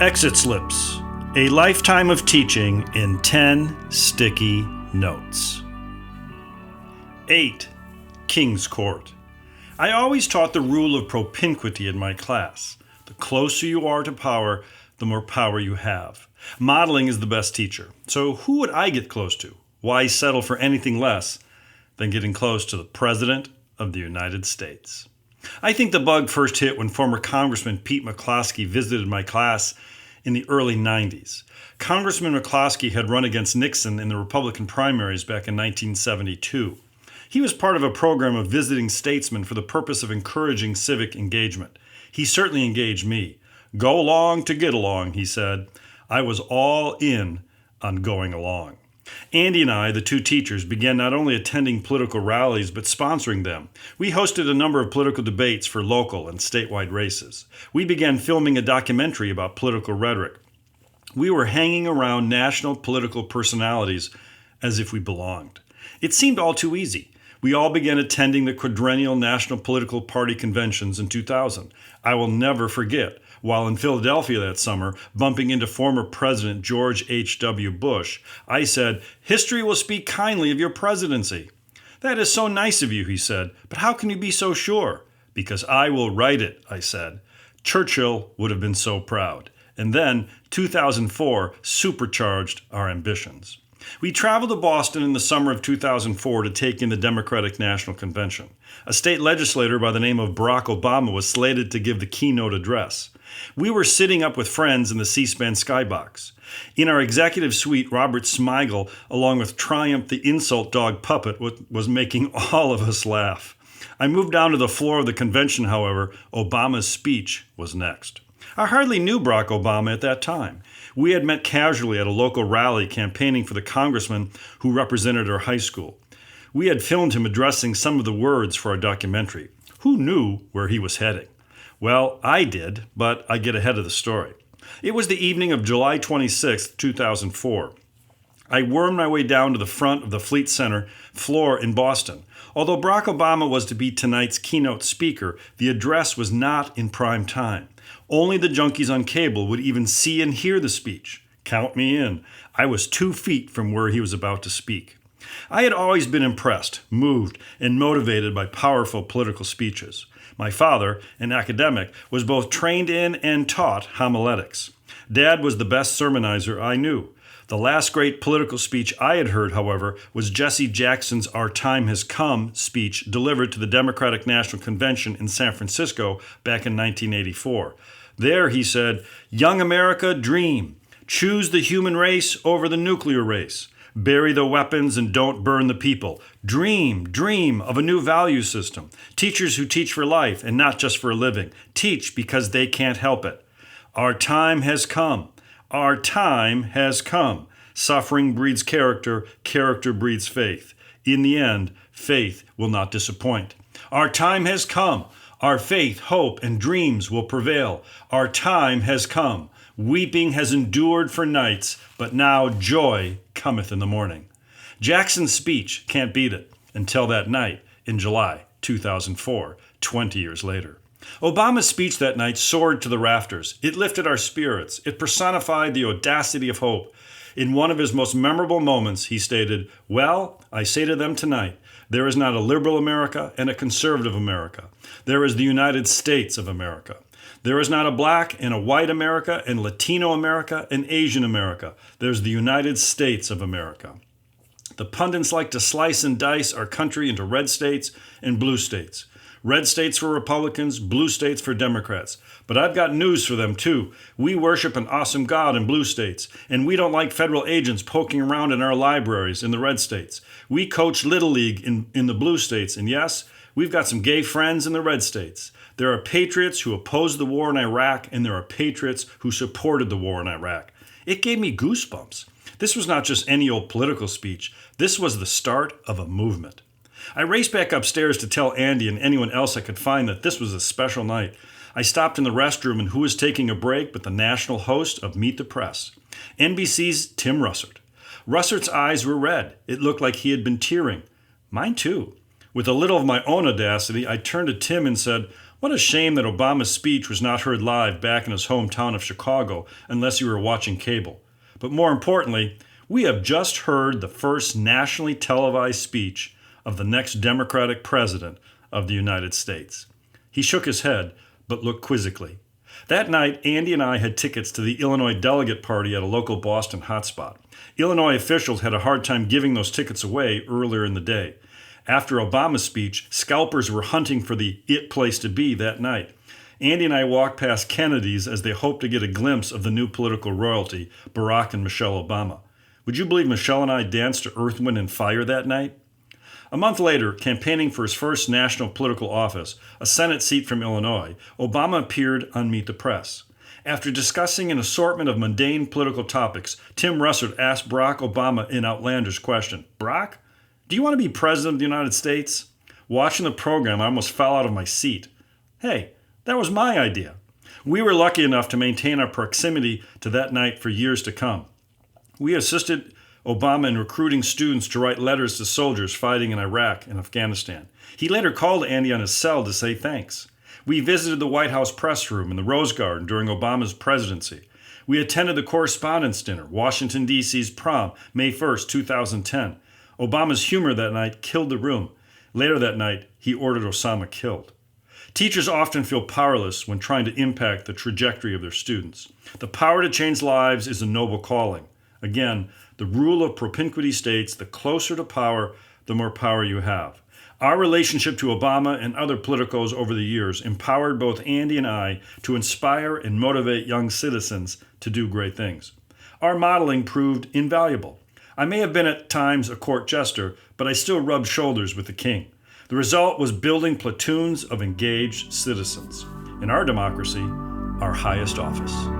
Exit Slips, a lifetime of teaching in 10 sticky notes. 8. King's Court. I always taught the rule of propinquity in my class. The closer you are to power, the more power you have. Modeling is the best teacher. So who would I get close to? Why settle for anything less than getting close to the President of the United States? I think the bug first hit when former Congressman Pete McCloskey visited my class in the early 90s. Congressman McCloskey had run against Nixon in the Republican primaries back in 1972. He was part of a program of visiting statesmen for the purpose of encouraging civic engagement. He certainly engaged me. Go along to get along, he said. I was all in on going along. Andy and I, the two teachers, began not only attending political rallies, but sponsoring them. We hosted a number of political debates for local and statewide races. We began filming a documentary about political rhetoric. We were hanging around national political personalities as if we belonged. It seemed all too easy. We all began attending the quadrennial National Political Party conventions in 2000. I will never forget, while in Philadelphia that summer, bumping into former President George H.W. Bush, I said, "History will speak kindly of your presidency." "That is so nice of you," he said, "but how can you be so sure?" "Because I will write it," I said. Churchill would have been so proud. And then, 2004 supercharged our ambitions. We traveled to Boston in the summer of 2004 to take in the Democratic National Convention. A state legislator by the name of Barack Obama was slated to give the keynote address. We were sitting up with friends in the C-SPAN skybox. In our executive suite, Robert Smigel, along with Triumph the insult dog puppet, was making all of us laugh. I moved down to the floor of the convention, however. Obama's speech was next. I hardly knew Barack Obama at that time. We had met casually at a local rally campaigning for the congressman who represented our high school. We had filmed him addressing some of the words for our documentary. Who knew where he was heading? Well, I did, but I get ahead of the story. It was the evening of July 26, 2004. I wormed my way down to the front of the Fleet Center floor in Boston. Although Barack Obama was to be tonight's keynote speaker, the address was not in prime time. Only the junkies on cable would even see and hear the speech. Count me in. I was 2 feet from where he was about to speak. I had always been impressed, moved, and motivated by powerful political speeches. My father, an academic, was both trained in and taught homiletics. Dad was the best sermonizer I knew. The last great political speech I had heard, however, was Jesse Jackson's "Our Time Has Come" speech delivered to the Democratic National Convention in San Francisco back in 1984. There he said, "Young America, dream. Choose the human race over the nuclear race. Bury the weapons and don't burn the people. Dream of a new value system. Teachers who teach for life and not just for a living. Teach because they can't help it. Our time has come. Our time has come. Suffering breeds character. Character breeds faith. In the end, faith will not disappoint. Our time has come. Our faith, hope, and dreams will prevail. Our time has come. Weeping has endured for nights, but now joy cometh in the morning." Jackson's speech can't beat it until that night in July 2004, 20 years later. Obama's speech that night soared to the rafters. It lifted our spirits. It personified the audacity of hope. In one of his most memorable moments, he stated, "Well, I say to them tonight, there is not a liberal America and a conservative America. There is the United States of America. There is not a black and a white America and Latino America and Asian America. There's the United States of America. The pundits like to slice and dice our country into red states and blue states. Red states for Republicans, blue states for Democrats. But I've got news for them, too. We worship an awesome God in blue states, and we don't like federal agents poking around in our libraries in the red states. We coach Little League in the blue states, and yes, we've got some gay friends in the red states. There are patriots who opposed the war in Iraq, and there are patriots who supported the war in Iraq." It gave me goosebumps. This was not just any old political speech. This was the start of a movement. I raced back upstairs to tell Andy and anyone else I could find that this was a special night. I stopped in the restroom, and who was taking a break but the national host of Meet the Press, NBC's Tim Russert. Russert's eyes were red. It looked like he had been tearing. Mine too. With a little of my own audacity, I turned to Tim and said, What a shame that Obama's speech was not heard live back in his hometown of Chicago unless you were watching cable. But more importantly, we have just heard the first nationally televised speech of the next Democratic president of the United States. He shook his head, but looked quizzically. That night, Andy and I had tickets to the Illinois delegate party at a local Boston hotspot. Illinois officials had a hard time giving those tickets away earlier in the day. After Obama's speech, scalpers were hunting for the it place to be that night. Andy and I walked past Kennedy's as they hoped to get a glimpse of the new political royalty, Barack and Michelle Obama. Would you believe Michelle and I danced to Earth, Wind, and Fire that night? A month later, campaigning for his first national political office, a Senate seat from Illinois, Obama appeared on Meet the Press. After discussing an assortment of mundane political topics, Tim Russert asked Barack Obama an outlandish question. Barack, do you want to be president of the United States? Watching the program, I almost fell out of my seat. Hey, that was my idea. We were lucky enough to maintain our proximity to that night for years to come. We assisted Obama in recruiting students to write letters to soldiers fighting in Iraq and Afghanistan. He later called Andy on his cell to say thanks. We visited the White House press room and the Rose Garden during Obama's presidency. We attended the Correspondents' Dinner, Washington, D.C.'s prom, May 1st, 2010. Obama's humor that night killed the room. Later that night, he ordered Osama killed. Teachers often feel powerless when trying to impact the trajectory of their students. The power to change lives is a noble calling. Again, the rule of propinquity states the closer to power, the more power you have. Our relationship to Obama and other politicos over the years empowered both Andy and I to inspire and motivate young citizens to do great things. Our modeling proved invaluable. I may have been at times a court jester, but I still rubbed shoulders with the king. The result was building platoons of engaged citizens. In our democracy, our highest office.